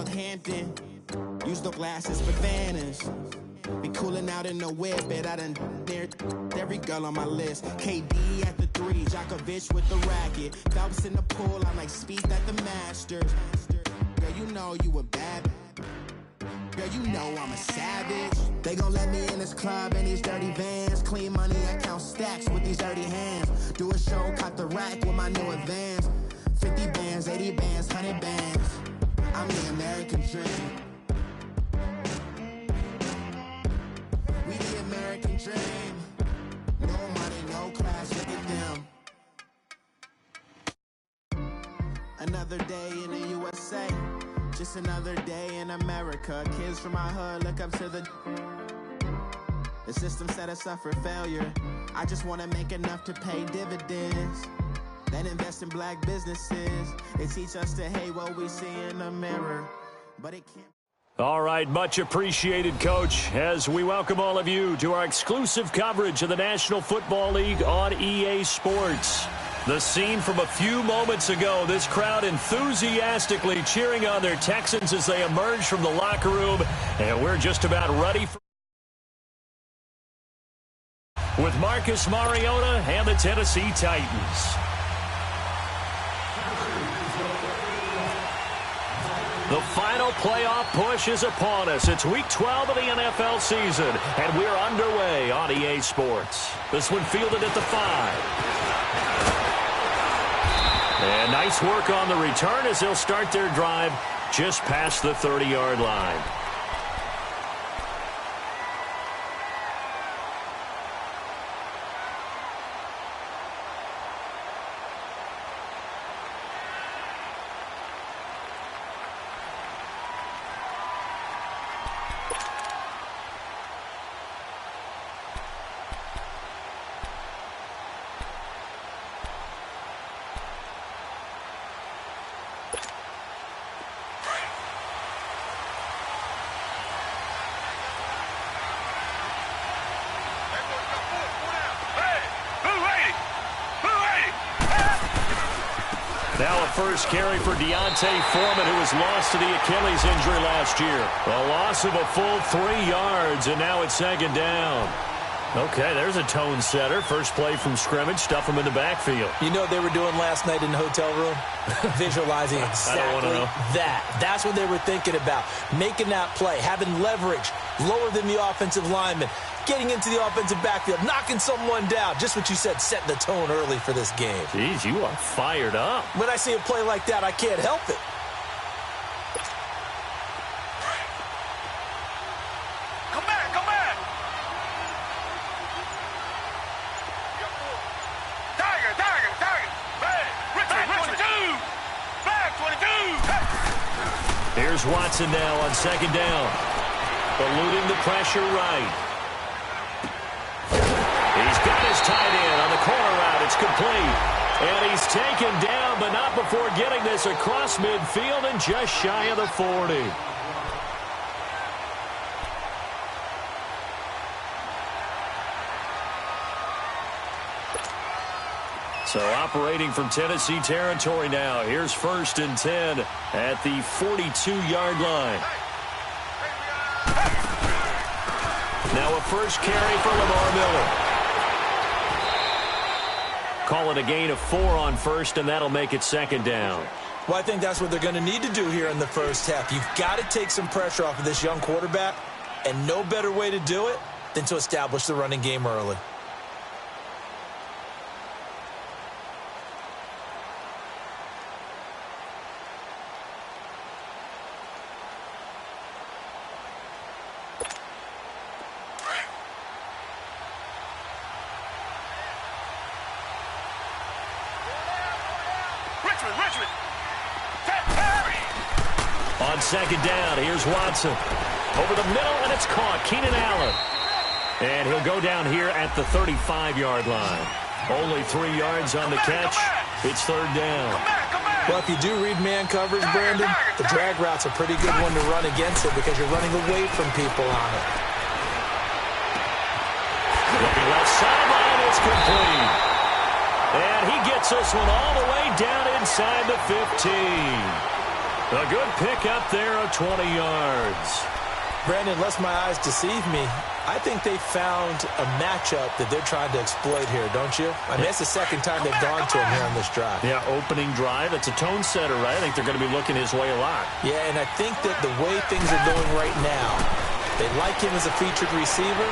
Northampton. Use the glasses for Vannas. Be cooling out in the whip, but I done dared every girl on my list. KD at the 3, Djokovic with the racket. Phelps in the pool, I like Speed at the Masters. Girl, you know you a bad. Girl, you know I'm a savage. They gon' let me in this club in these dirty vans. Clean money, I count stacks with these dirty hands. Do a show, caught the rack with my new advance. 50 bands, 80 bands, 100 bands. I'm the American dream. We the American dream. No money, no class, look at them. Another day in the USA. Just another day in America. Kids from my hood look up to the system set us up for failure. I just want to make enough to pay dividends. Then invest in black businesses. They teach us to hate what we see in the mirror. But it can't. All right, much appreciated, Coach, as we welcome all of you to our exclusive coverage of the National Football League on EA Sports. The scene from a few moments ago, this crowd enthusiastically cheering on their Texans as they emerge from the locker room, and we're just about ready for with Marcus Mariota and the Tennessee Titans. The final playoff push is upon us. It's Week 12 of the NFL season, and we're underway on EA Sports. This one fielded at the 5. And nice work on the return as they'll start their drive just past the 30-yard line. Now a first carry for Deontay Foreman, who was lost to the Achilles injury last year. A loss of a full 3 yards, and now it's second down. Okay, there's a tone setter. First play from scrimmage, stuff him in the backfield. You know what they were doing last night in the hotel room? Visualizing exactly that. That's what they were thinking about. Making that play, having leverage, lower than the offensive lineman, getting into the offensive backfield, knocking someone down. Just what you said, setting the tone early for this game. Jeez, you are fired up. When I see a play like that, I can't help it. Come back, come back. Tiger, tiger, tiger. Hey, Richmond, Richmond. Back 22. Here's Watson now on second down. Eluding the pressure right. He's got his tight end on the corner route. It's complete. And he's taken down, but not before getting this across midfield and just shy of the 40. So operating from Tennessee territory now. Here's 1st and 10 at the 42-yard line. Now a first carry for Lamar Miller. Call it a gain of 4 on first, and that'll make it second down. Well, I think that's what they're going to need to do here in the first half. You've got to take some pressure off of this young quarterback, and no better way to do it than to establish the running game early. On second down, here's Watson. Over the middle, and it's caught. Keenan Allen. And he'll go down here at the 35-yard line. Only 3 yards on the catch. It's third down. Well, if you do read man coverage, Brandon, the drag route's a pretty good one to run against it because you're running away from people on it. Looking left sideline, it's complete. And he gets this one all the way down inside the 15. A good pick up there of 20 yards. Brandon, lest my eyes deceive me, I think they found a matchup that they're trying to exploit here, don't you? I mean, it's the second time they've gone to him here on this drive. Yeah, opening drive. It's a tone setter, right? I think they're going to be looking his way a lot. Yeah, and I think that the way things are going right now, they like him as a featured receiver.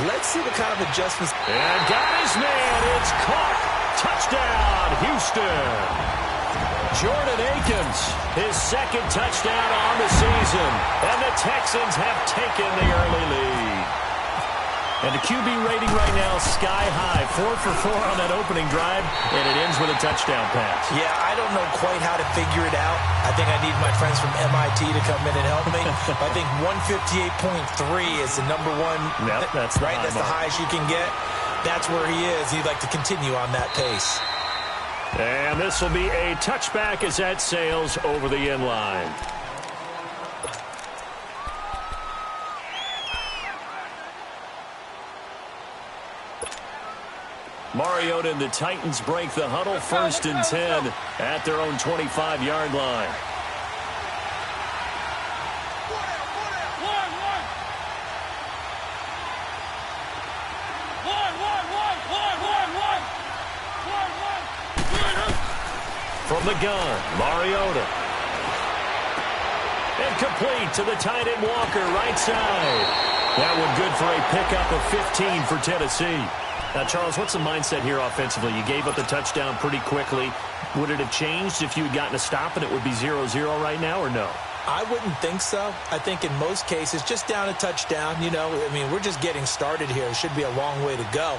Let's see what kind of adjustments. And got his man. It's caught. Touchdown, Houston. Jordan Akins, his second touchdown on the season. And the Texans have taken the early lead. And the QB rating right now, sky high. 4 for 4 on that opening drive, and it ends with a touchdown pass. Yeah, I don't know quite how to figure it out. I think I need my friends from MIT to come in and help me. I think 158.3 is the number one. Yep, that's right. That's the highest you can get. That's where he is. He'd like to continue on that pace. And this will be a touchback as that sails over the end line. Mariota and the Titans break the huddle, 1st and 10 at their own 25-yard line. From the gun, Mariota. And complete to the tight end Walker, right side. That one good for a pickup of 15 for Tennessee. Now, Charles, what's the mindset here offensively? You gave up the touchdown pretty quickly. Would it have changed if you had gotten a stop and it would be 0-0 right now, or no? I wouldn't think so. I think in most cases, just down a touchdown, you know, I mean, we're just getting started here. It should be a long way to go.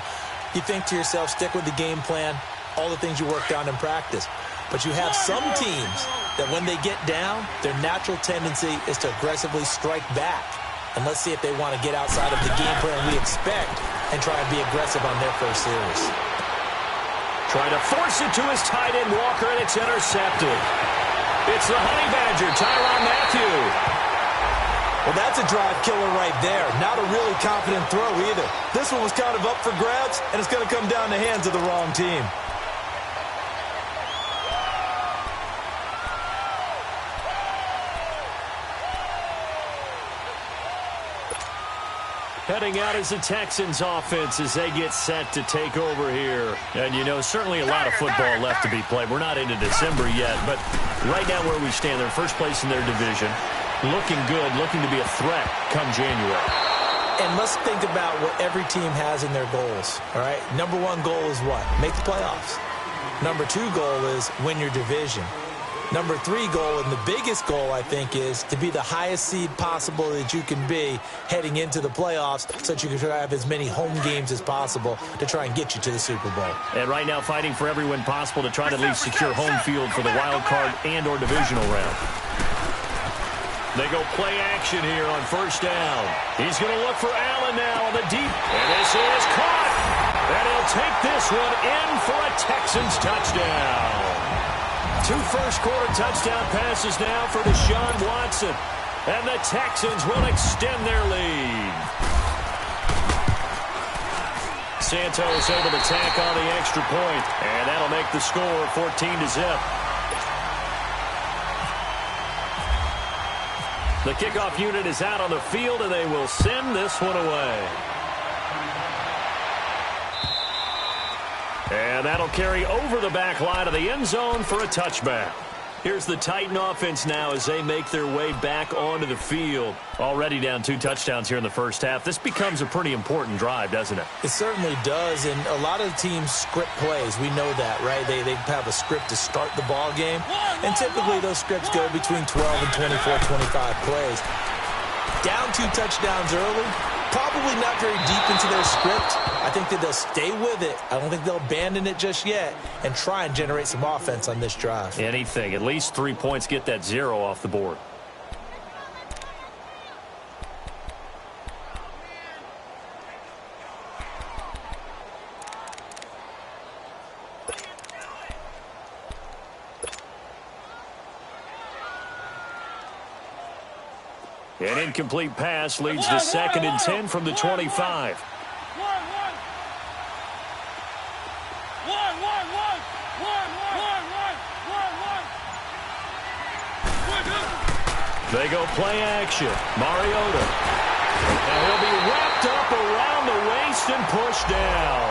You think to yourself, stick with the game plan, all the things you worked on in practice. But you have some teams that when they get down, their natural tendency is to aggressively strike back. And let's see if they want to get outside of the game plan we expect and try and be aggressive on their first series. Trying to force it to his tight end Walker, and it's intercepted. It's the Honey Badger, Tyrann Mathieu. Well, that's a drive killer right there. Not a really confident throw either. This one was kind of up for grabs, and it's going to come down the hands of the wrong team. Heading out is the Texans offense as they get set to take over here. And, you know, certainly a lot of football left to be played. We're not into December yet, but right now where we stand, they're first place in their division. Looking good, looking to be a threat come January. And let's think about what every team has in their goals, all right? Number one goal is what? Make the playoffs. Number two goal is win your division. Number three goal, and the biggest goal, I think, is to be the highest seed possible that you can be heading into the playoffs so that you can have as many home games as possible to try and get you to the Super Bowl. And right now fighting for every win possible to try to at least secure home field for the wild card and or divisional round. They go play action here on first down. He's going to look for Allen now on the deep. And this is caught. And he'll take this one in for a Texans touchdown. 2 first-quarter touchdown passes now for Deshaun Watson. And the Texans will extend their lead. Santos able to tack on the extra point. And that'll make the score 14-0. The kickoff unit is out on the field, and they will send this one away. And that'll carry over the back line of the end zone for a touchback. Here's the Titan offense now as they make their way back onto the field. Already down 2 touchdowns here in the first half. This becomes a pretty important drive, doesn't it? It certainly does, and a lot of teams script plays. We know that, right? They have a script to start the ball game, and typically those scripts go between 12 and 24, 25 plays. Down 2 touchdowns early, probably not very deep into their script. I think that they'll stay with it. I don't think they'll abandon it just yet and try and generate some offense on this drive. Anything. At least 3 points, get that 0 off the board. An incomplete pass leads to 2nd and 10 from the 25. They go play action. Mariota. And he'll be wrapped up around the waist and pushed down.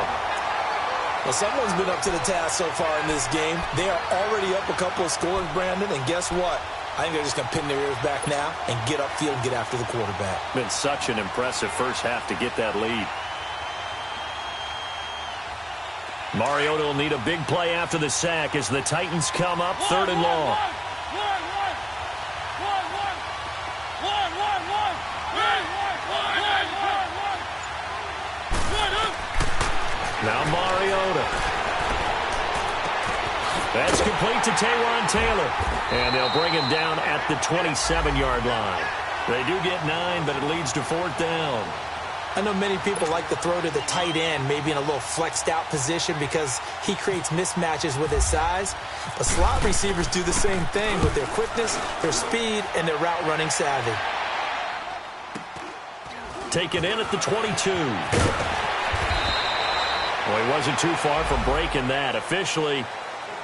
Well, someone's been up to the task so far in this game. They are already up a couple of scores, Brandon, and guess what? I think they're just going to pin their ears back now and get upfield and get after the quarterback. Been such an impressive first half to get that lead. Mariota will need a big play after the sack as the Titans come up 3rd and long. Now Mariota. That's complete to Taywan Taylor. And they'll bring him down at the 27-yard line. They do get 9, but it leads to 4th down. I know many people like to throw to the tight end, maybe in a little flexed out position because he creates mismatches with his size. But slot receivers do the same thing with their quickness, their speed, and their route running savvy. Taken in at the 22. Well, he wasn't too far from breaking that. Officially,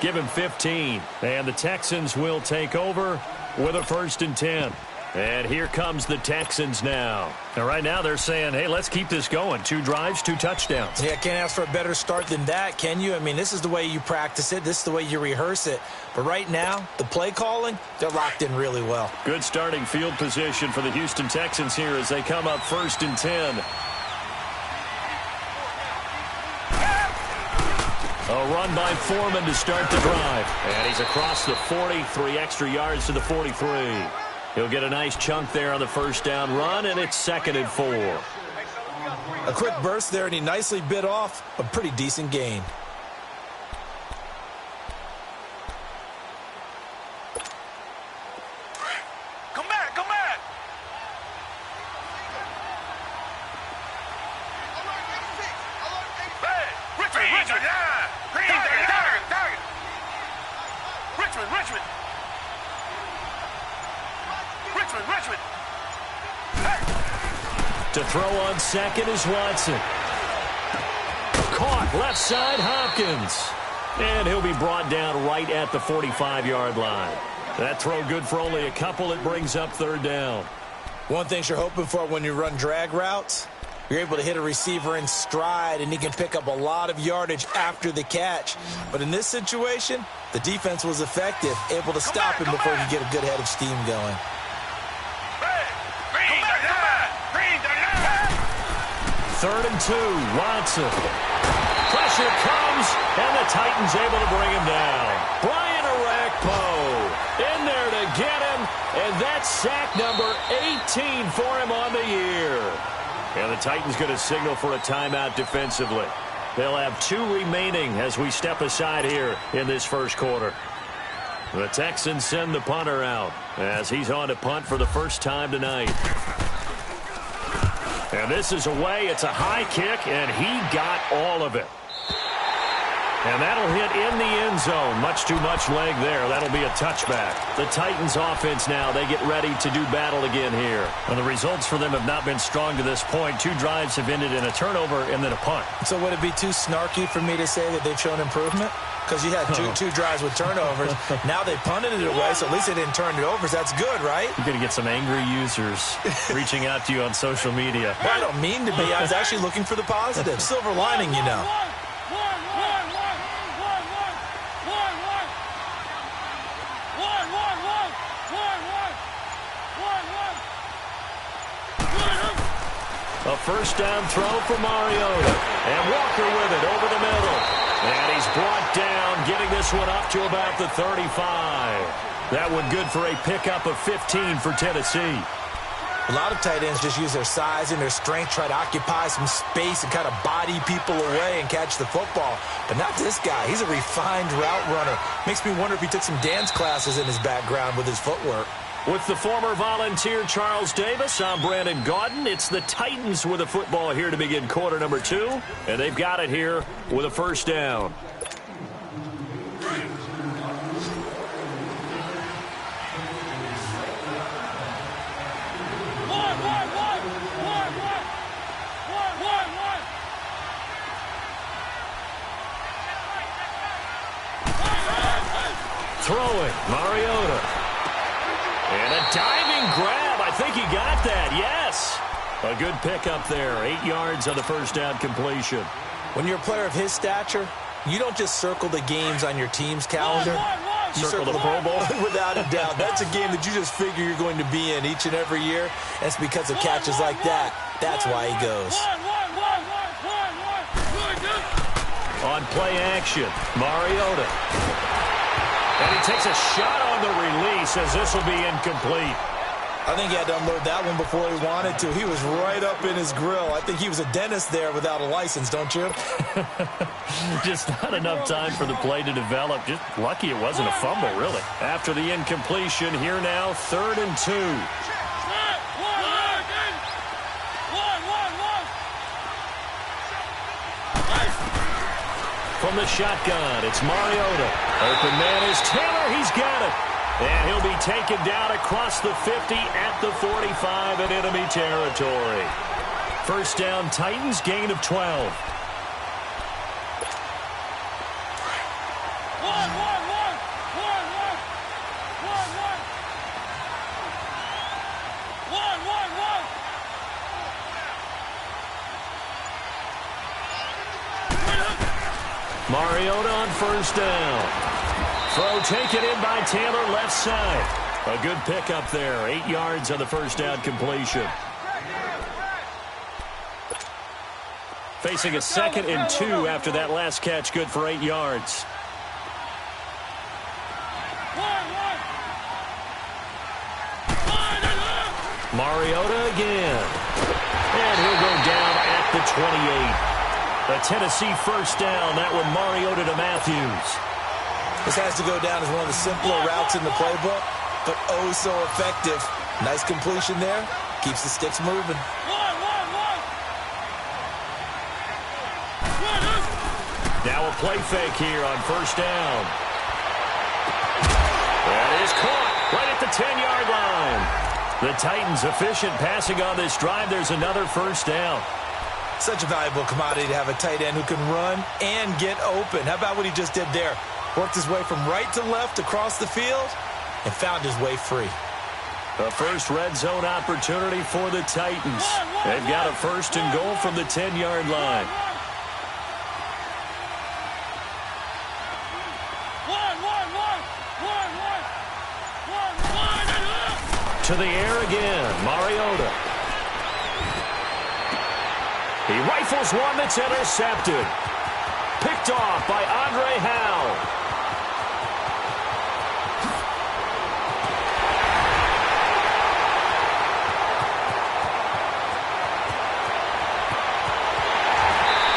give him 15. And the Texans will take over with a 1st and 10. And here comes the Texans now. And right now they're saying, hey, let's keep this going. 2 drives, 2 touchdowns. Yeah, can't ask for a better start than that, can you? I mean, this is the way you practice it. This is the way you rehearse it. But right now, the play calling, they're locked in really well. Good starting field position for the Houston Texans here as they come up 1st and 10. A run by Foreman to start the drive. And he's across the 40, 3 extra yards to the 43. He'll get a nice chunk there on the 1st down run, and it's 2nd and 4. A quick burst there, and he nicely bit off a pretty decent gain. Come back, come back. Hey, Richmond. Target. Richmond. To throw on 2nd is Watson. Caught left side Hopkins. And he'll be brought down right at the 45-yard line. That throw good for only a couple. It brings up 3rd down. One thing you're hoping for when you run drag routes, you're able to hit a receiver in stride, and he can pick up a lot of yardage after the catch. But in this situation, the defense was effective, able to stop him before he could get a good head of steam going. 3rd and 2, Watson. Pressure comes, and the Titans able to bring him down. Brian Orakpo in there to get him, and that's sack number 18 for him on the year. And the Titans going to signal for a timeout defensively. They'll have 2 remaining as we step aside here in this 1st quarter. The Texans send the punter out as he's on to punt for the 1st time tonight. And this is away. It's a high kick, and he got all of it. And that'll hit in the end zone. Much too much leg there. That'll be a touchback. The Titans offense now, they get ready to do battle again here. And the results for them have not been strong to this point. 2 drives have ended in a turnover and then a punt. So would it be too snarky for me to say that they've shown improvement? Because you had two drives with turnovers. Now they punted it away, so at least they didn't turn it over. So that's good, right? You're going to get some angry users reaching out to you on social media. Well, I don't mean to be. I was actually looking for the positive. Silver lining, you know. A 1st down throw for Mariota. And Walker with it over the middle. And he's brought down, getting this one up to about the 35. That one good for a pickup of 15 for Tennessee. A lot of tight ends just use their size and their strength, try to occupy some space and kind of body people away and catch the football. But not this guy. He's a refined route runner. Makes me wonder if he took some dance classes in his background with his footwork. With the former Volunteer Charles Davis, I'm Brandon Gaudin. It's the Titans with the football here to begin quarter number 2. And they've got it here with a 1st down. Throwing, Mariota. And a diving think he got that. Yes. A good pickup there. 8 yards on the first down completion. When you're a player of his stature, you don't just circle the games on your team's calendar. You circle the Pro Bowl. Without a doubt. That's a game that you just figure you're going to be in each and every year. And it's because of catches like that. That's why he goes. On play action, Mariota. And he takes a shot on the release as this will be incomplete. I think he had to unload that one before he wanted to. He was right up in his grill. I think he was a dentist there without a license, don't you? Just not enough time for the play to develop. Just lucky it wasn't a fumble, really. After the incompletion, here now, 3rd and 2. From the shotgun, it's Mariota. Open man is Taylor. He's got it. And he'll be taken down across the 50 at the 45 in enemy territory. First down, Titans, gain of 12. Mariota on first down. Throw taken in by Taylor, left side. A good pickup there. 8 yards on the first down completion. Facing a 2nd and 2 after that last catch, good for 8 yards. Mariota again. And he'll go down at the 28. A Tennessee first down. That one Mariota to Matthews. This has to go down as one of the simpler routes in the playbook, but oh so effective. Nice completion there. Keeps the sticks moving. Now a play fake here on first down. That is caught right at the 10-yard line. The Titans efficient passing on this drive. There's another first down. Such a valuable commodity to have a tight end who can run and get open. How about what he just did there? Worked his way from right to left across the field and found his way free. A first red zone opportunity for the Titans. They've got a 1st and goal from the 10-yard line. To the air again, Mariota. He rifles one that's intercepted. Picked off by Andre Howell.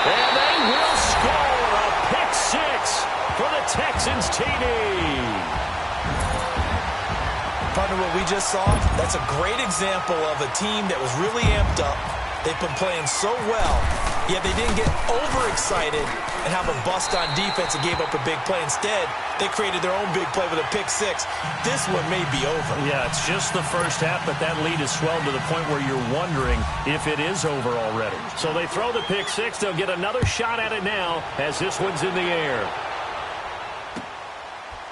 And they will score a pick 6 for the Texans TD. Partner, what we just saw, that's a great example of a team that was really amped up. They've been playing so well, yet they didn't get overexcited and have a bust on defense and gave up a big play. Instead, they created their own big play with a pick 6. This one may be over. Yeah, it's just the first half, but that lead has swelled to the point where you're wondering if it is over already. So they throw the pick 6. They'll get another shot at it now as this one's in the air.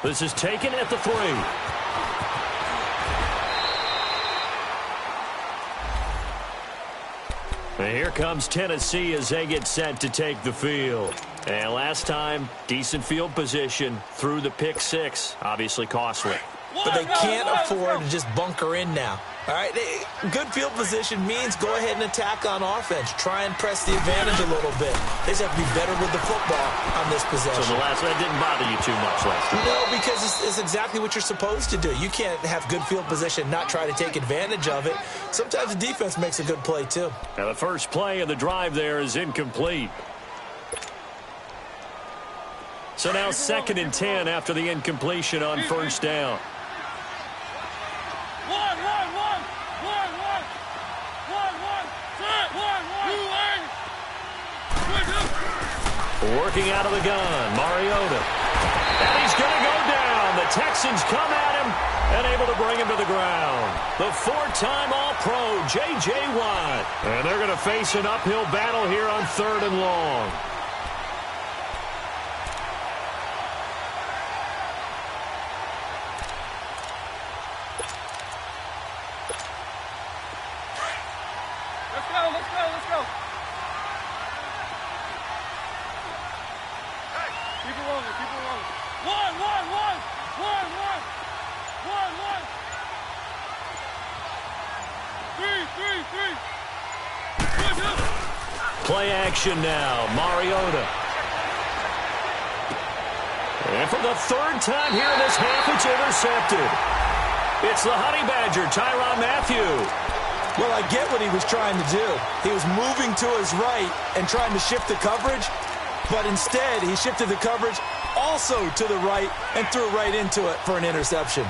This is taken at the 3. And here comes Tennessee as they get set to take the field. And last time, decent field position through the pick 6. Obviously costly. But they can't afford to just bunker in now. All right, good field position means go ahead and attack on offense. Try and press the advantage a little bit. They just have to be better with the football on this possession. So that didn't bother you too much last time? No, because it's exactly what you're supposed to do. You can't have good field position, not try to take advantage of it. Sometimes the defense makes a good play, too. Now the first play of the drive there is incomplete. So now 2nd and 10 after the incompletion on first down. Working out of the gun, Mariota. And he's going to go down. The Texans come at him and able to bring him to the ground. The 4-time All-Pro, J.J. Watt. And they're going to face an uphill battle here on 3rd and long. Let's go, let's go, let's go. Hey, keep it rolling, keep it rolling. One. Three. Play action now. Mariota. And for the third time here in this half, it's intercepted. It's the Honey Badger, Tyrann Mathieu. Well, I get what he was trying to do. He was moving to his right and trying to shift the coverage, but instead he shifted the coverage also to the right and threw right into it for an interception.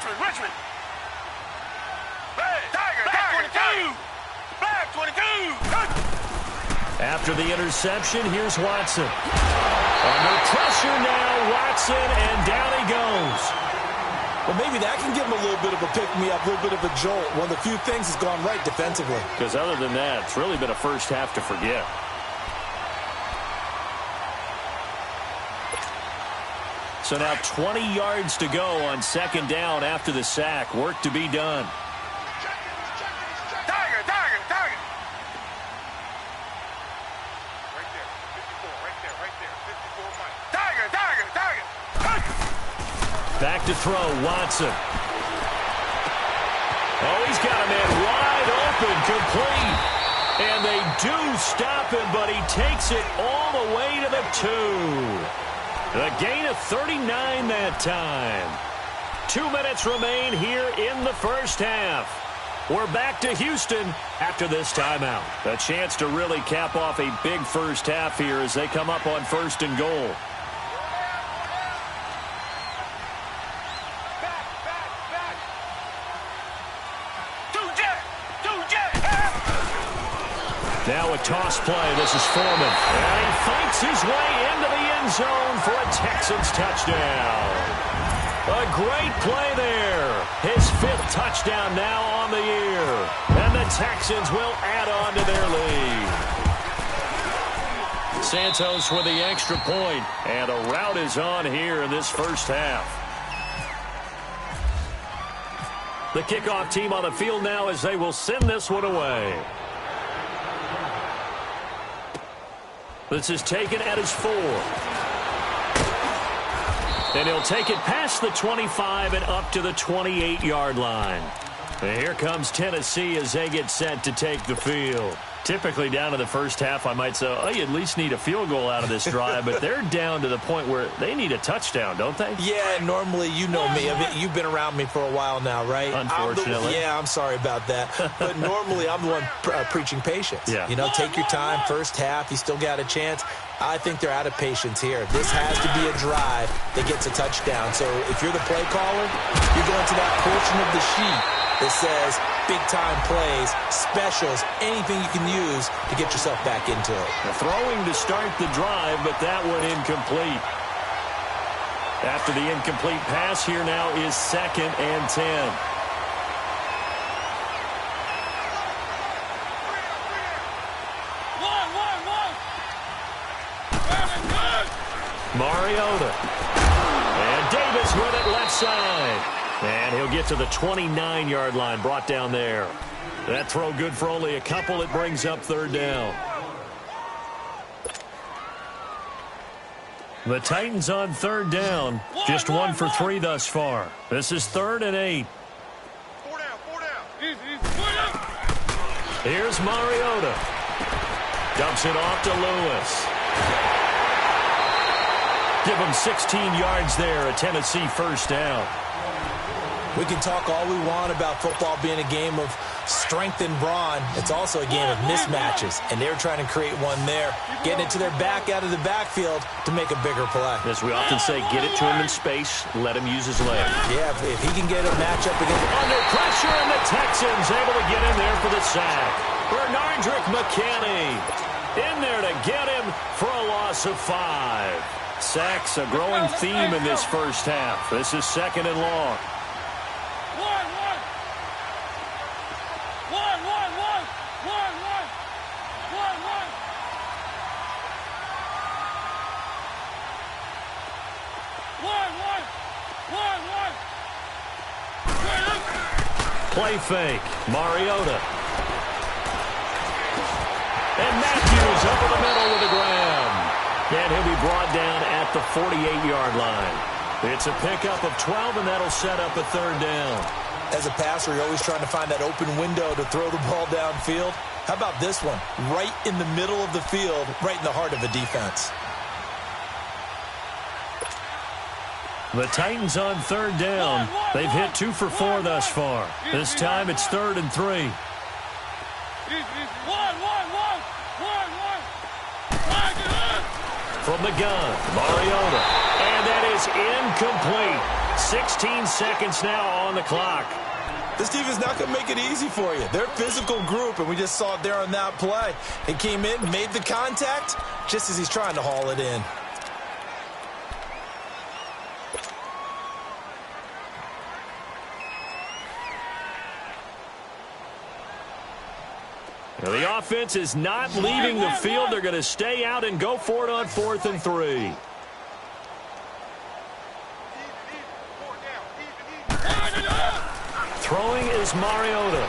Richmond. Hey, Tiger, 22. Flag 22. After the interception, here's Watson. Under pressure now, Watson, and down he goes. Well, maybe that can give him a little bit of a pick-me-up, a little bit of a jolt. One of the few things that's gone right defensively. Because other than that, it's really been a first half to forget. So now 20 yards to go on second down after the sack. Work to be done. Tiger. Right there. 54, Mike. Tiger. Back to throw, Watson. Oh, he's got a man wide open, complete. And they do stop him, but he takes it all the way to the 2. A gain of 39 that time. 2 minutes remain here in the first half. We're back to Houston after this timeout. A chance to really cap off a big first half here as they come up on 1st and goal. Back. Two jet. Now a toss play. This is Foreman. And he fights his way into the end zone for a Texans touchdown. A great play there. His 5th touchdown now on the year. And the Texans will add on to their lead. Santos with the extra point. And a rout is on here in this first half. The kickoff team on the field now as they will send this one away. This is taken at his 4. And he'll take it past the 25 and up to the 28-yard line. And here comes Tennessee as they get set to take the field. Typically down to the first half, I might say, oh, you at least need a field goal out of this drive. But they're down to the point where they need a touchdown, don't they? Yeah, normally, you know me. You've been around me for a while now, right? Unfortunately. I'm sorry about that. But normally, I'm the one preaching patience. Yeah. You know, take your time. First half, you still got a chance. I think they're out of patience here. This has to be a drive that gets a touchdown. So if you're the play caller, you're going to that portion of the sheet that says big-time plays, specials, anything you can use to get yourself back into it. Throwing to start the drive, but that one incomplete. After the incomplete pass, here now is 2nd and 10. Mariota. And Davis with it left side. And he'll get to the 29-yard line, brought down there. That throw good for only a couple. It brings up 3rd down. The Titans on 3rd down. Just 1 for 3 thus far. This is 3rd and 8. 4 down. Easy. 4 down. Here's Mariota. Dumps it off to Lewis. Give him 16 yards there, a Tennessee first down. We can talk all we want about football being a game of strength and brawn. It's also a game of mismatches, and they're trying to create one there, getting it to their back out of the backfield to make a bigger play. As we often say, get it to him in space, let him use his leg. Yeah, if he can get a matchup against... Under pressure, and the Texans able to get in there for the sack. Bernardrick McKinney in there to get him for a loss of 5. Sacks a growing theme in this first half. This is 2nd and long. play fake. Mariota. And Matthews over the middle with the grab. And he'll be brought down at the 48-yard line. It's a pickup of 12, and that'll set up a third down. As a passer, you're always trying to find that open window to throw the ball downfield. How about this one? Right in the middle of the field, right in the heart of a defense. The Titans on third down. They've hit 2 for 4 thus far. This time it's 3rd and 3. From the gun, Mariota. And that is incomplete. 16 seconds now on the clock. This team is not going to make it easy for you. They're a physical group, and we just saw it there on that play. He came in, made the contact, just as he's trying to haul it in. Now the offense is not leaving the field. They're going to stay out and go for it on 4th and 3. Throwing is Mariota.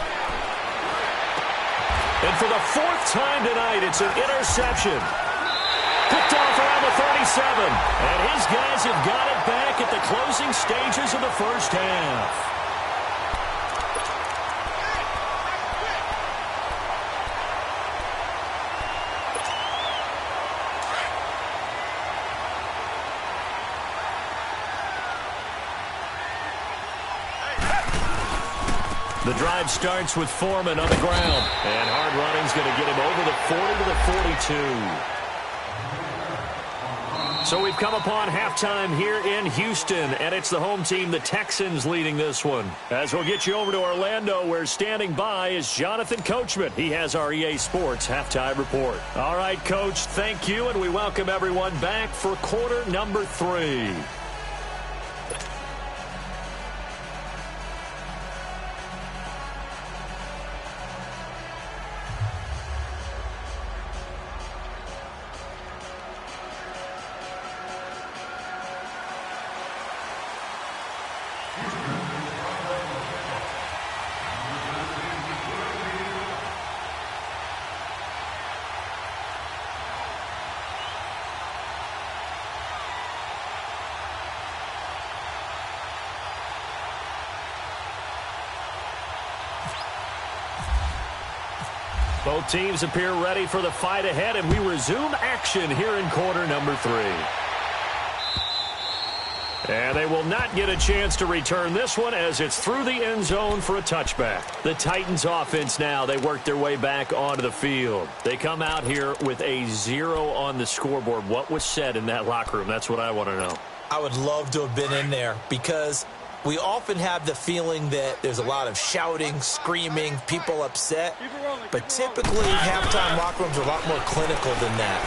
And for the 4th time tonight, it's an interception. Picked off around the 37. And his guys have got it back at the closing stages of the first half. The drive starts with Foreman on the ground. And hard running's going to get him over the 40 to the 42. So we've come upon halftime here in Houston, and it's the home team, the Texans, leading this one. As we'll get you over to Orlando, where standing by is Jonathan Coachman. He has our EA Sports halftime report. All right, Coach, thank you, and we welcome everyone back for quarter number 3. Both teams appear ready for the fight ahead, and we resume action here in quarter number 3. And they will not get a chance to return this one as it's through the end zone for a touchback. The Titans offense now, they work their way back onto the field. They come out here with a 0 on the scoreboard. What was said in that locker room? That's what I want to know. I would love to have been in there because we often have the feeling that there's a lot of shouting, screaming, people upset. But typically, halftime locker rooms are a lot more clinical than that.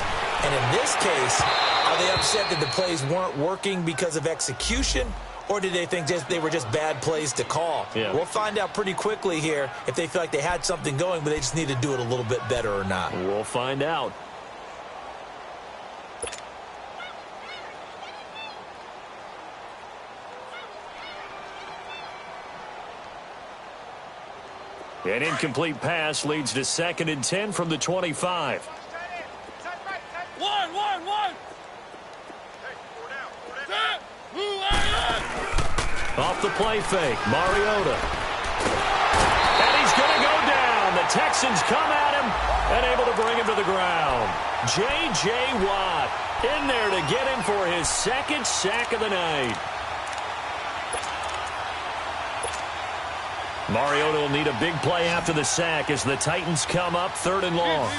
And in this case, are they upset that the plays weren't working because of execution? Or did they think they were just bad plays to call? Yeah. We'll find out pretty quickly here if they feel like they had something going, but they just need to do it a little bit better or not. We'll find out. An incomplete pass leads to 2nd and 10 from the 25. Off the play fake, Mariota. And he's going to go down. The Texans come at him and able to bring him to the ground. J.J. Watt in there to get him for his 2nd sack of the night. Mariota will need a big play after the sack as the Titans come up 3rd and long.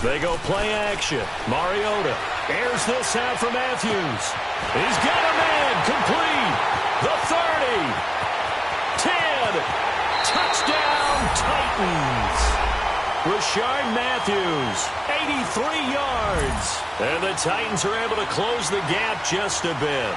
They go play action. Mariota airs this out for Matthews. He's got a man complete. The 30. 10. Touchdown, Titans. Rashard Matthews, 83 yards. And the Titans are able to close the gap just a bit.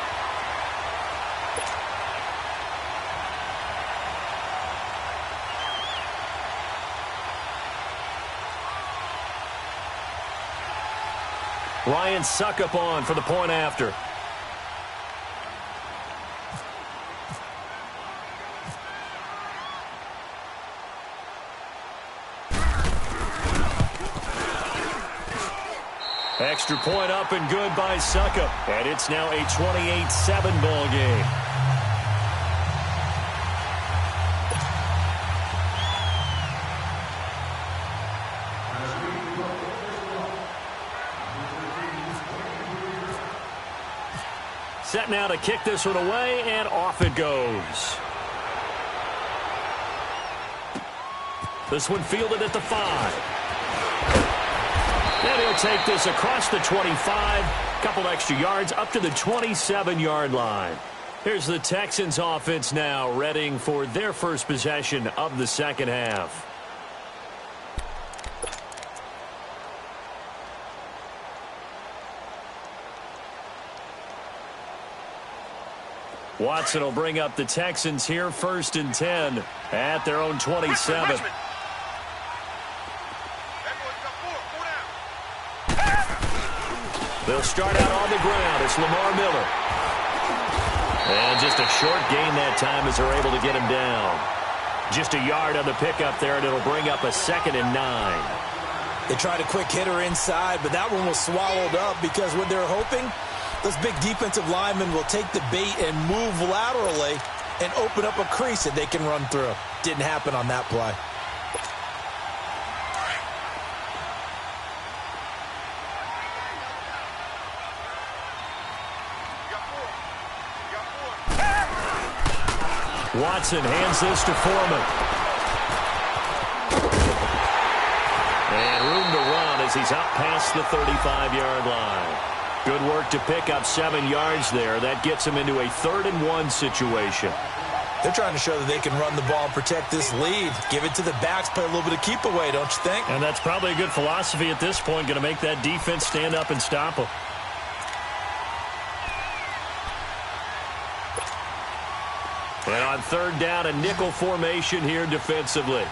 Ryan Suckup on for the point after. Extra point up and good by Suckup. And it's now a 28-7 ball game. Set now to kick this one away, and off it goes. This one fielded at the 5. And he'll take this across the 25. Couple extra yards up to the 27-yard line. Here's the Texans offense now, readying for their first possession of the second half. Watson will bring up the Texans here, 1st and 10 at their own 27. They'll start out on the ground. It's Lamar Miller. And just a short gain that time as they're able to get him down. Just a yard on the pickup there, and it'll bring up a 2nd and 9. They tried a quick hitter inside, but that one was swallowed up because what they're hoping, those big defensive linemen will take the bait and move laterally and open up a crease that they can run through. Didn't happen on that play. Watson hands this to Foreman. And room to run as he's out past the 35-yard line. Good work to pick up 7 yards there. That gets him into a 3rd and 1 situation. They're trying to show that they can run the ball and protect this lead. Give it to the backs, play a little bit of keep away, don't you think? And that's probably a good philosophy at this point, going to make that defense stand up and stop them. And on 3rd down, a nickel formation here defensively.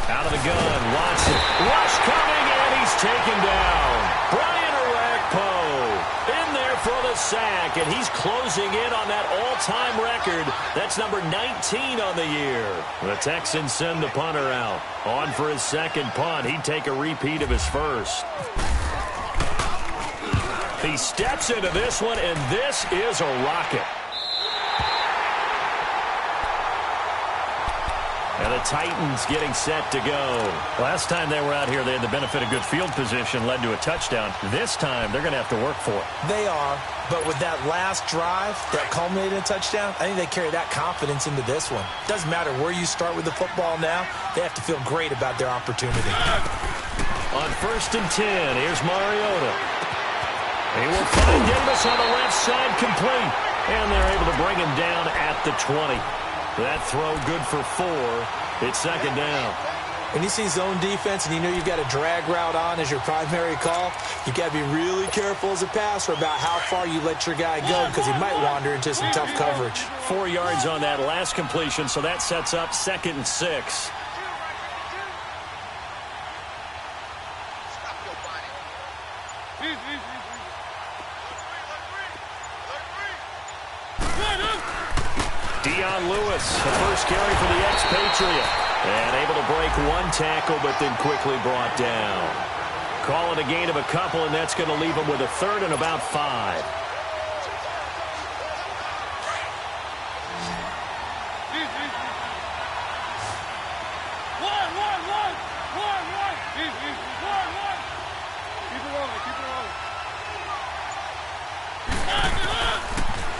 Out of the gun, Watson. Rush coming, and he's taken down. Brian Orakpo in there for the sack, and he's closing in on that all-time record. That's number 19 on the year. The Texans send the punter out. On for his 2nd punt. He'd take a repeat of his 1st. He steps into this one, and this is a rocket. And the Titans getting set to go. Last time they were out here, they had the benefit of good field position, led to a touchdown. This time, they're going to have to work for it. They are, but with that last drive that culminated in a touchdown, I think they carry that confidence into this one. Doesn't matter where you start with the football now, they have to feel great about their opportunity. On 1st and 10, here's Mariota. He will find Davis on the left side, complete. And they're able to bring him down at the 20. That throw good for 4. It's 2nd down. When you see zone defense and you know you've got a drag route on as your primary call, you've got to be really careful as a passer about how far you let your guy go because he might wander into some tough coverage. 4 yards on that last completion, so that sets up 2nd and 6. Dion Lewis, the first carry for the expatriate. And able to break 1 tackle, but then quickly brought down. Call it a gain of a couple, and that's going to leave him with a 3rd and about 5.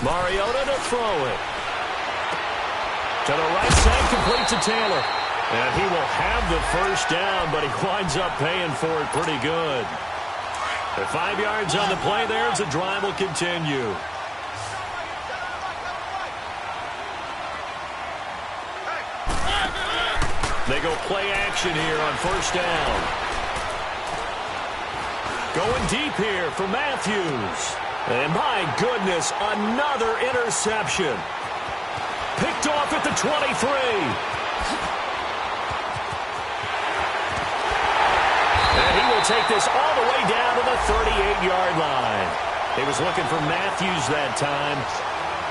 Mariota to throw it. To the right side, complete to Taylor. And he will have the 1st down, but he winds up paying for it pretty good. The 5 yards on the play there as the drive will continue. They go play action here on 1st down. Going deep here for Matthews. And my goodness, another interception. Picked off at the 20. And he will take this all the way down to the 38-yard line. He was looking for Matthews that time.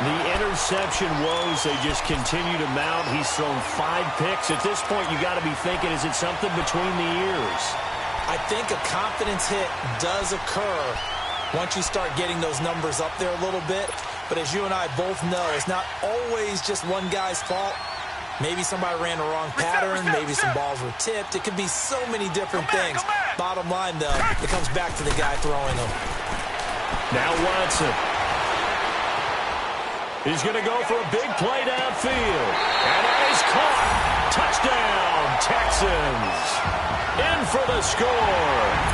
The interception woes, they just continue to mount. He's thrown 5 picks. At this point, you got to be thinking, is it something between the ears? I think a confidence hit does occur once you start getting those numbers up there a little bit. But as you and I both know, it's not always just one guy's fault. Maybe somebody ran the wrong pattern. Maybe some balls were tipped. It could be so many different things. Bottom line, though, it comes back to the guy throwing them. Now Watson. He's going to go for a big play downfield. And that is caught. Touchdown, Texans. In for the score.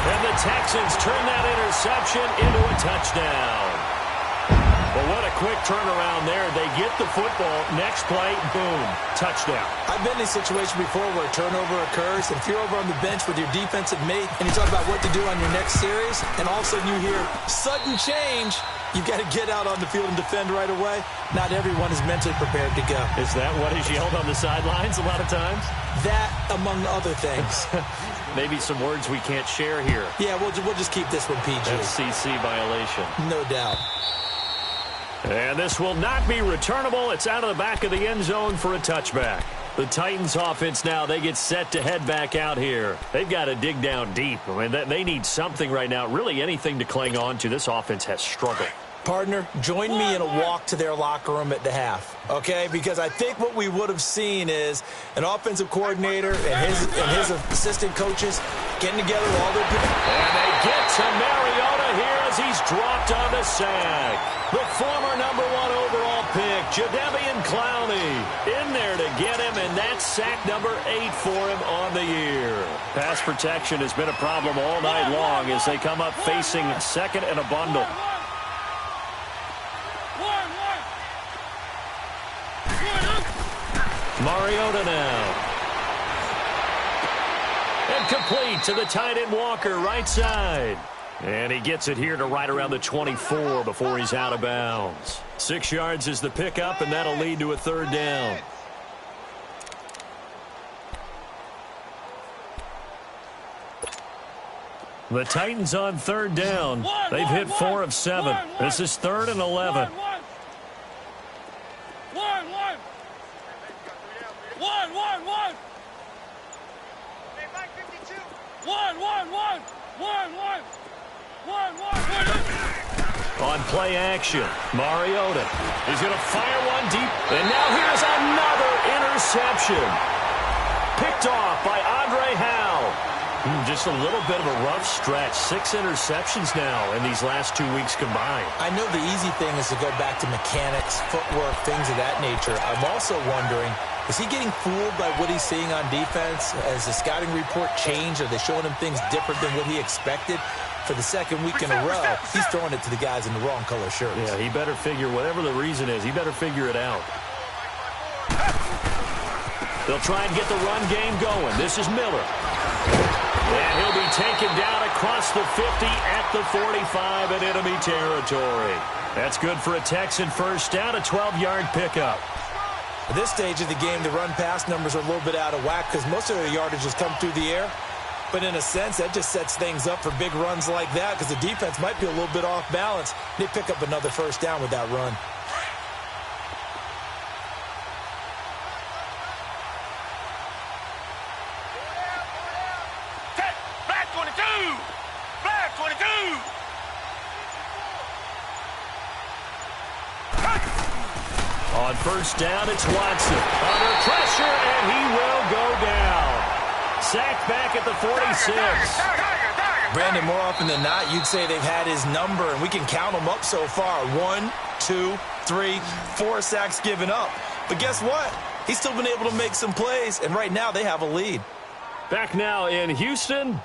And the Texans turn that interception into a touchdown. Well, what a quick turnaround there. They get the football. Next play, boom, touchdown. I've been in a situation before where a turnover occurs. And if you're over on the bench with your defensive mate and you talk about what to do on your next series, and all of a sudden you hear sudden change, you've got to get out on the field and defend right away. Not everyone is mentally prepared to go. Is that what is yelled on the sidelines a lot of times? That, among other things. Maybe some words we can't share here. Yeah, we'll just keep this one PG. FCC violation. No doubt. And this will not be returnable. It's out of the back of the end zone for a touchback. The Titans offense now, they get set to head back out here. They've got to dig down deep. I mean, they need something right now, really anything to cling on to. This offense has struggled. Partner, join me in a walk to their locker room at the half, okay? Because I think what we would have seen is an offensive coordinator and his assistant coaches getting together with all their people. And they get to Mariota here as he's dropped on the sack. The former #1 overall pick, Jadeveon Clowney, in there to get him, and that's sack number 8 for him on the year. Pass protection has been a problem all night long as they come up facing second and a bundle. Mariota now. And complete to the tight end Walker, right side. And he gets it here to right around the 24 before he's out of bounds. 6 yards is the pickup, and that'll lead to a third down. The Titans on third down. They've hit 4 of 7. This is 3rd and 11. On play action, Mariota. He's going to fire one deep. And now here's another interception. Picked off by Andre Howe. Just a little bit of a rough stretch. 6 interceptions now in these last 2 weeks combined. I know the easy thing is to go back to mechanics, footwork, things of that nature. I'm also wondering, is he getting fooled by what he's seeing on defense? Has the scouting report changed? Are they showing him things different than what he expected? For the second week in a row, he's throwing it to the guys in the wrong color shirts. Yeah, he better figure, whatever the reason is, he better figure it out. They'll try and get the run game going. This is Miller. And he'll be taken down across the 50 at the 45 in enemy territory. That's good for a Texan first down, a 12-yard pickup. At this stage of the game, the run-pass numbers are a little bit out of whack because most of their yardage has come through the air. But in a sense, that just sets things up for big runs like that because the defense might be a little bit off balance. They pick up another first down with that run. Flag 22! Flag 22! On first down, it's Watson. Under pressure, and he will go down. Sacked back at the 46. Brandon, more often than not, you'd say they've had his number, and we can count them up so far. 1, 2, 3, 4 sacks given up. But guess what? He's still been able to make some plays, and right now they have a lead. Back now in Houston.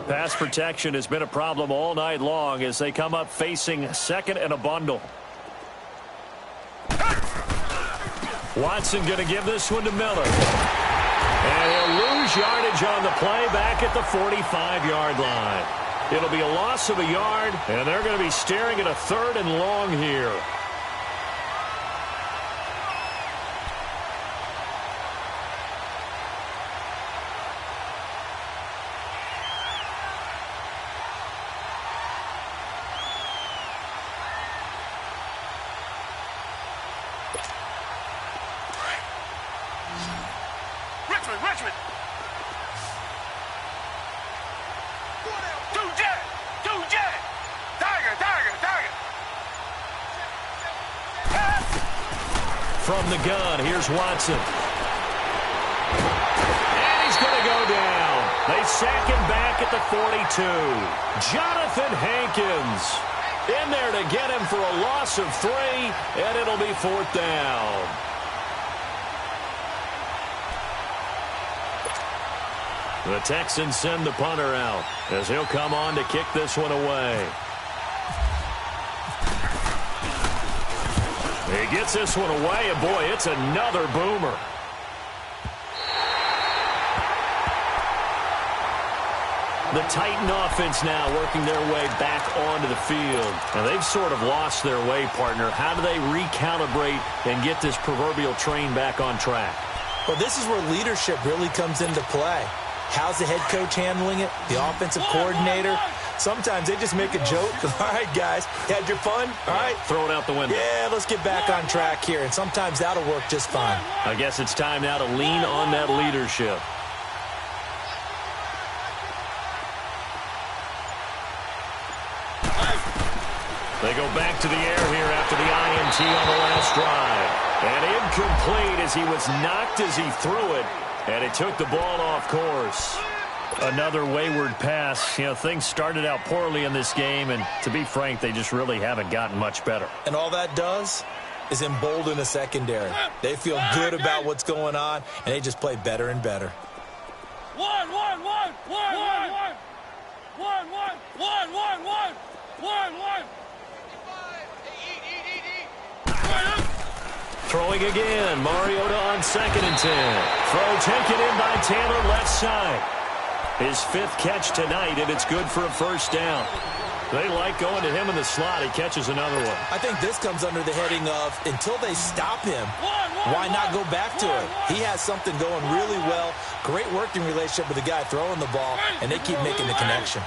Pass protection has been a problem all night long as they come up facing second and a bundle. Watson going to give this one to Miller. And he'll lose yardage on the play back at the 45-yard line. It'll be a loss of a yard, and they're going to be staring at a 3rd and long here. Richmond. Two jet. Tiger. From the gun, here's Watson. And he's going to go down. They sack him back at the 42. Jonathan Hankins in there to get him for a loss of 3, and it'll be 4th down. The Texans send the punter out as he'll come on to kick this one away. He gets this one away, and boy, it's another boomer. The Titan offense now working their way back onto the field. And they've sort of lost their way, partner. How do they recalibrate and get this proverbial train back on track? Well, this is where leadership really comes into play. How's the head coach handling it? The offensive coordinator? Sometimes they just make a joke. All right, guys, you had your fun? All right. Throw it out the window. Yeah, let's get back on track here. And sometimes that'll work just fine. I guess it's time now to lean on that leadership. They go back to the air here after the INT on the last drive. And incomplete as he was knocked as he threw it. And it took the ball off course. Another wayward pass. You know, things started out poorly in this game, and to be frank, they just really haven't gotten much better. And all that does is embolden the secondary. They feel good about what's going on, and they just play better and better. One. Throwing again. Mariota on 2nd and 10. Throw taken in by Taylor left side. His 5th catch tonight, and it's good for a 1st down. They like going to him in the slot. He catches another one. I think this comes under the heading of until they stop him, why not go back to it? He has something going really well. Great working relationship with the guy throwing the ball, and they keep making the connection.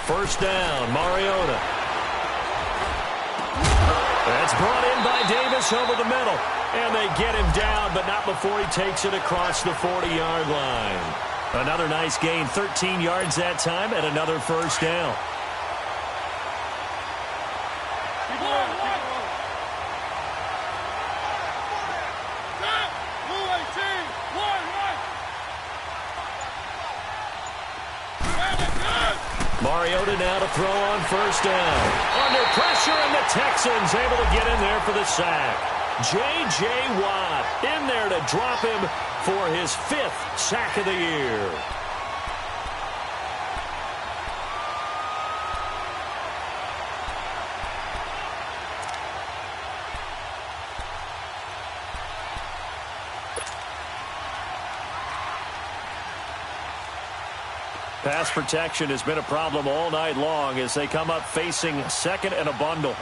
First down, Mariota. That's brought in by Davis over the middle. And they get him down, but not before he takes it across the 40-yard line. Another nice gain, 13 yards that time, and another 1st down. Mariota now to throw on 1st down. Under pressure, and the Texans able to get in there for the sack. J.J. Watt in there to drop him for his 5th sack of the year. Pass protection has been a problem all night long as they come up facing 2nd and a bundle.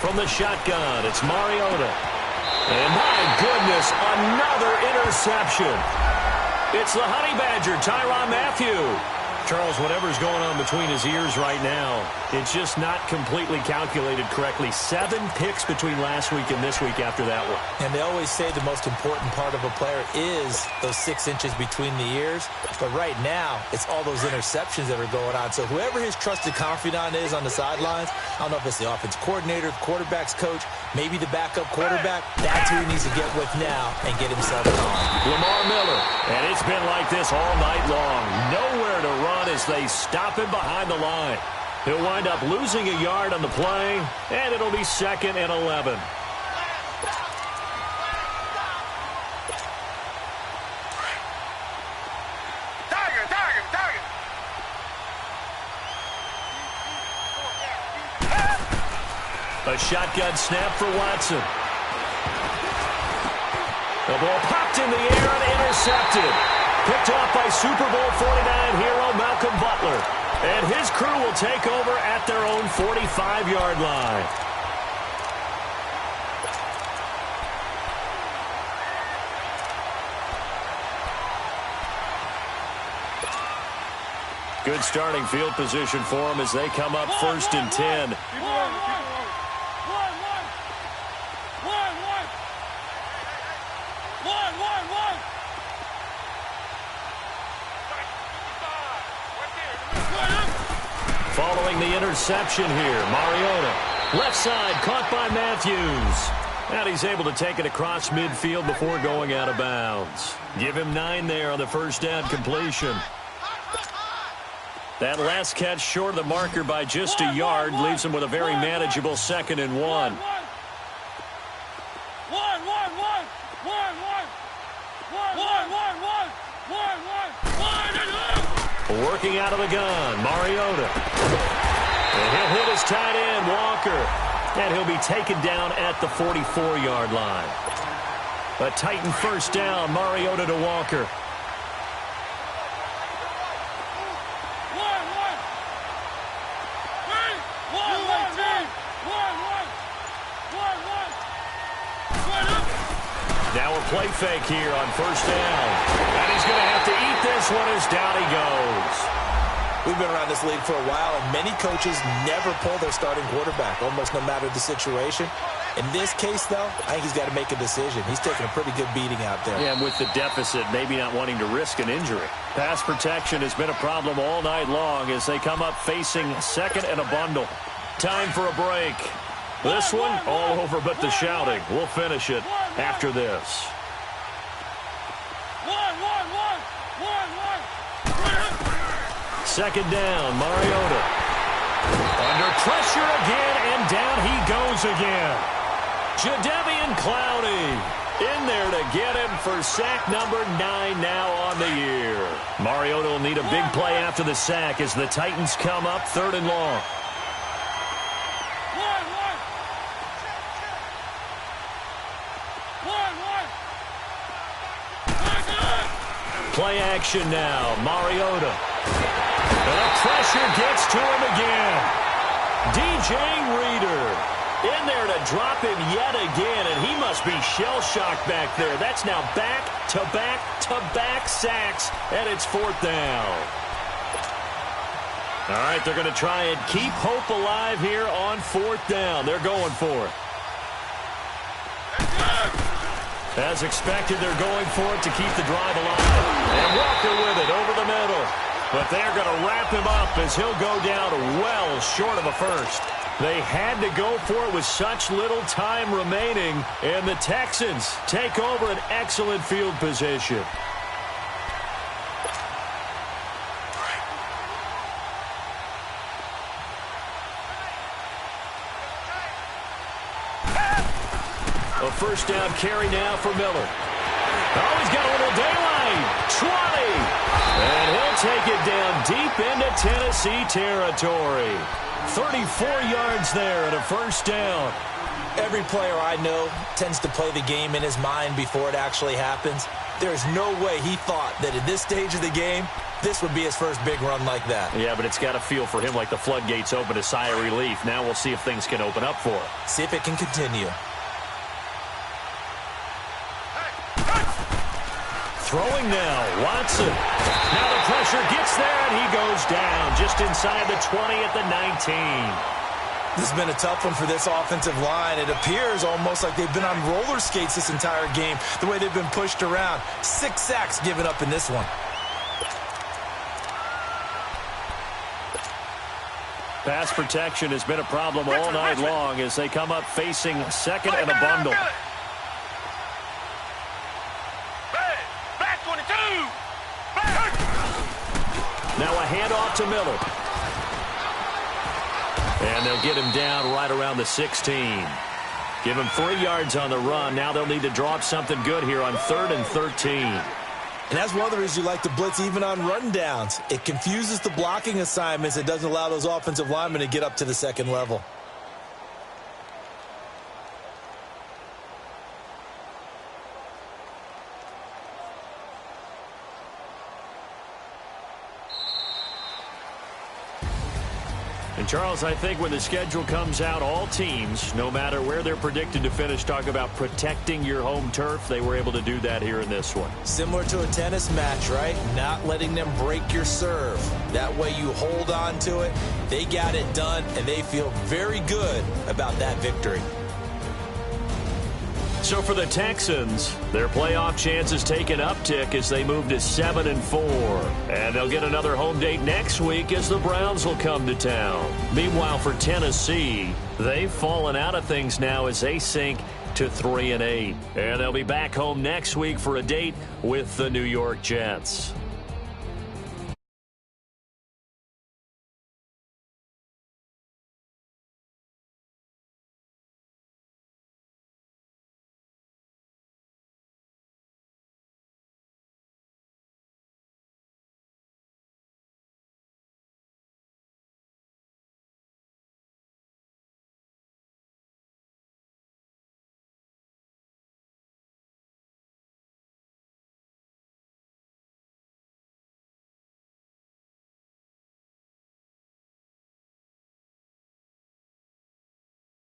From the shotgun, it's Mariota. And my goodness, another interception. It's the Honey Badger, Tyrann Mathieu. Charles, whatever's going on between his ears right now, it's just not completely calculated correctly. 7 picks between last week and this week after that one. And they always say the most important part of a player is those 6 inches between the ears. But right now, it's all those interceptions that are going on. So whoever his trusted confidant is on the sidelines, I don't know if it's the offense coordinator, the quarterback's coach, maybe the backup quarterback, that's who he needs to get with now and get himself on. Lamar Miller, and it's been like this all night long. Nowhere to run as they stop him behind the line. He'll wind up losing a yard on the play, and it'll be 2nd and 11. A shotgun snap for Watson. The ball popped in the air and intercepted. Picked off by Super Bowl 49 hero Malcolm Butler. And his crew will take over at their own 45-yard line. Good starting field position for them as they come up first and 10. Following the interception here, Mariota. Left side, caught by Matthews. And he's able to take it across midfield before going out of bounds. Give him 9 there on the first down completion. That last catch short of the marker by just a yard leaves him with a very manageable 2nd and 1. Working out of the gun, Mariota. And he'll hit his tight end, Walker. And he'll be taken down at the 44-yard line. A Titan first down, Mariota to Walker. Now a play fake here on first down. And he's going to have to eat this one as down he goes. We've been around this league for a while, and many coaches never pull their starting quarterback, almost no matter the situation. In this case, though, I think he's got to make a decision. He's taking a pretty good beating out there. Yeah, and with the deficit, maybe not wanting to risk an injury. Pass protection has been a problem all night long as they come up facing 2nd and a bundle. Time for a break. This one, all over but the shouting. We'll finish it after this. Second down, Mariota. Under pressure again, and down he goes again. Jadeveon Clowney in there to get him for sack number 9 now on the year. Mariota will need a big play after the sack as the Titans come up 3rd and long. Play action now, Mariota. And the pressure gets to him again. DJ Reader in there to drop him yet again, and he must be shell-shocked back there. That's now back-to-back-to-back sacks, and it's 4th down. All right, they're going to try and keep hope alive here on 4th down. They're going for it. As expected, they're going for it to keep the drive alive. And Walker with it over the middle. But they're going to wrap him up as he'll go down well short of a first. They had to go for it with such little time remaining. And the Texans take over an excellent field position. A first down carry now for Miller. Oh, he's got a little daylight. 20. And he'll take it down deep into Tennessee territory. 34 yards there and a first down. Every player I know tends to play the game in his mind before it actually happens. There's no way he thought that at this stage of the game, this would be his first big run like that. Yeah, but it's got to feel for him like the floodgates open, a sigh of relief. Now we'll see if things can open up for him. See if it can continue. Throwing now, Watson. Now the pressure gets there, and he goes down just inside the 20 at the 19. This has been a tough one for this offensive line. It appears almost like they've been on roller skates this entire game, the way they've been pushed around. 6 sacks given up in this one. Pass protection has been a problem all night long as they come up facing 2nd and a bundle. Now a handoff to Miller. And they'll get him down right around the 16. Give him 3 yards on the run. Now they'll need to draw up something good here on 3rd and 13. And that's one of the reasons you like to blitz even on rundowns. It confuses the blocking assignments. It doesn't allow those offensive linemen to get up to the 2nd level. And, Charles, I think when the schedule comes out, all teams, no matter where they're predicted to finish, talk about protecting your home turf. They were able to do that here in this one. Similar to a tennis match, right? Not letting them break your serve. That way you hold on to it. They got it done, and they feel very good about that victory. So for the Texans, their playoff chances take an uptick as they move to 7-4. And they'll get another home date next week as the Browns will come to town. Meanwhile, for Tennessee, they've fallen out of things now as they sink to 3-8. And they'll be back home next week for a date with the New York Jets.